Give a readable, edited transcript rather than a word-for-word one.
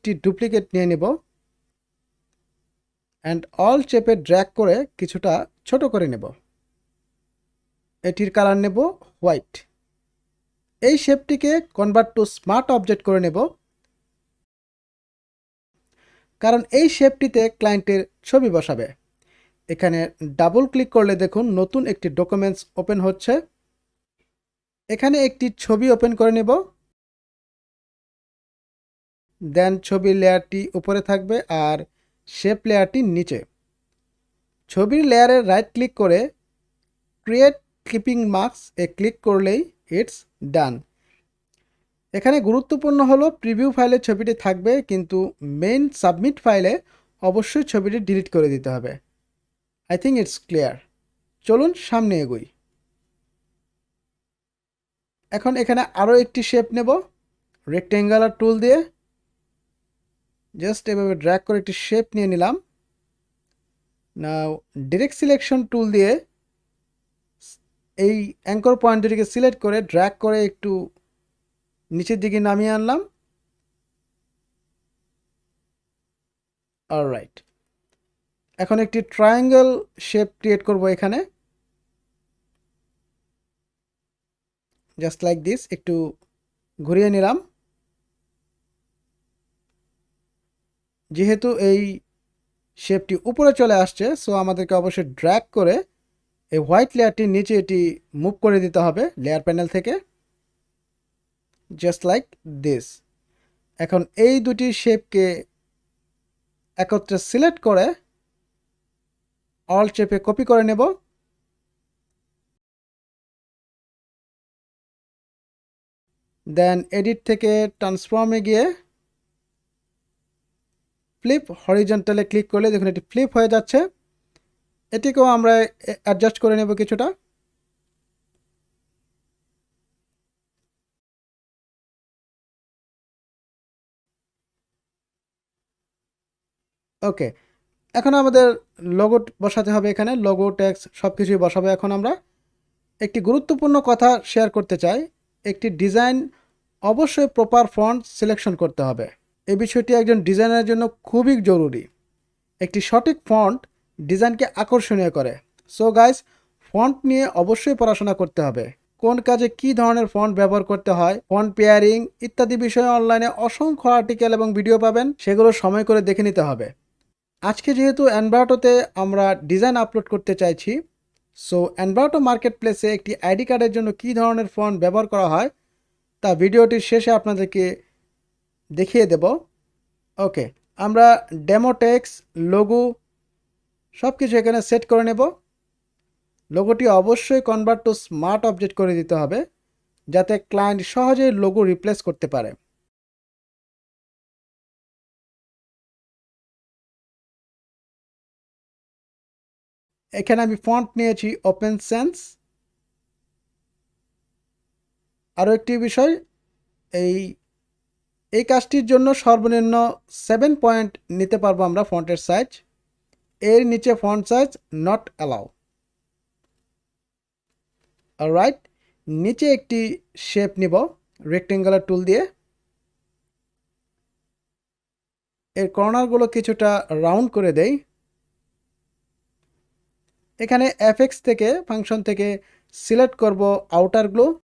একটি ডুপ্লিকেট নিয়ে নেব অ্যান্ড অল চেপে ড্র্যাগ করে কিছুটা ছোট করে নেব। এটির কালার নেব হোয়াইট। এই শেপটিকে কনভার্ট টু স্মার্ট অবজেক্ট করে নেব, কারণ এই শেপটিতে ক্লায়েন্টের ছবি বসাবে। এখানে ডাবল ক্লিক করলে দেখুন নতুন একটি ডকুমেন্টস ওপেন হচ্ছে। এখানে একটি ছবি ওপেন করে নেব, দেন ছবির লেয়ারটি উপরে থাকবে আর শেপ লেয়ারটি নিচে। ছবির লেয়ারে রাইট ক্লিক করে ক্রিয়েট ক্লিপিং মার্কস এ ক্লিক করলেই ইটস ডান। এখানে গুরুত্বপূর্ণ হলো প্রিভিউ ফাইলে ছবিটি থাকবে, কিন্তু মেইন সাবমিট ফাইলে অবশ্যই ছবিটি ডিলিট করে দিতে হবে। I think it's clear. চলুন সামনে এগোই। এখন এখানে আরও একটি শেপ নেব রেক্টেঙ্গুলার টুল দিয়ে। জাস্ট এভাবে ড্র্যাগ করে একটি শেপ নিয়ে নিলাম। নাও ডিরেক্ট সিলেকশন টুল দিয়ে এই অ্যাঙ্কর পয়েন্ট দুটিকে সিলেক্ট করে ড্র্যাগ করে একটু নিচের দিকে নামিয়ে আনলাম। অলরাইট, এখন একটি ট্রায়াঙ্গেল শেপ ক্রিয়েট করব এখানে, জাস্ট লাইক দিস। একটু ঘুরিয়ে নিলাম। যেহেতু এই শেপটি উপরে চলে আসছে, সো আমাদেরকে অবশ্যই ড্র্যাগ করে এই হোয়াইট লেয়ারটির নিচে এটি মুভ করে দিতে হবে লেয়ার প্যানেল থেকে, জাস্ট লাইক দিস। এখন এই দুটি শেপকে একত্রে সিলেক্ট করে অল শেপে কপি করে নেব। দেন এডিট থেকে ট্রান্সফর্মে গিয়ে ফ্লিপ হরিজন্টালে ক্লিক করলে দেখুন এটি ফ্লিপ হয়ে যাচ্ছে। এটিকেও আমরা অ্যাডজাস্ট করে নেব কিছুটা। ওকে, এখন আমাদের লোগো বসাতে হবে। এখানে লোগো, টেক্সট সব কিছুই বসাবো। এখন আমরা একটি গুরুত্বপূর্ণ কথা শেয়ার করতে চাই। একটি ডিজাইন অবশ্যই প্রপার ফন্ট সিলেকশন করতে হবে। এই বিষয়টি একজন ডিজাইনারের জন্য খুবই জরুরি। একটি সঠিক ফন্ট ডিজাইনকে আকর্ষণীয় করে। সো গাইস, ফন্ট নিয়ে অবশ্যই পড়াশোনা করতে হবে। কোন কাজে কি ধরনের ফন্ট ব্যবহার করতে হয়, ফন্ট পেয়ারিং ইত্যাদি বিষয়ে অনলাইনে অসংখ্য আর্টিকেল এবং ভিডিও পাবেন, সেগুলো সময় করে দেখে নিতে হবে। আজকে যেহেতু এনভার্টোতে আমরা ডিজাইন আপলোড করতে চাইছি, সো এনভার্টো মার্কেট প্লেসে একটি আইডি কার্ডের জন্য কী ধরনের ফন্ট ব্যবহার করা হয় তা ভিডিওটির শেষে আপনাদেরকে দেখিয়ে দেব। ওকে, আমরা ডেমো টেক্সট, লোগো সব কিছু এখানে সেট করে নেব। লোগোটি অবশ্যই কনভার্ট টু স্মার্ট অবজেক্ট করে দিতে হবে, যাতে ক্লায়েন্ট সহজেই লোগো রিপ্লেস করতে পারে। এখানে আমি ফন্ট নিয়েছি ওপেন সেন্স। আরও একটি বিষয়, এই কাজটির জন্য সর্বনিম্ন 7 পয়েন্ট নিতে পারবো আমরা ফন্টের সাইজ। এর নিচে font size not allow. Alright, নিচে একটি শেপ নিব রেক্টেঙ্গুলার টুল দিয়ে। এর কর্নারগুলো কিছুটা রাউন্ড করে দেই। এখানে এফএক্স থেকে ফাংশন থেকে সিলেক্ট করব আউটার গ্লো।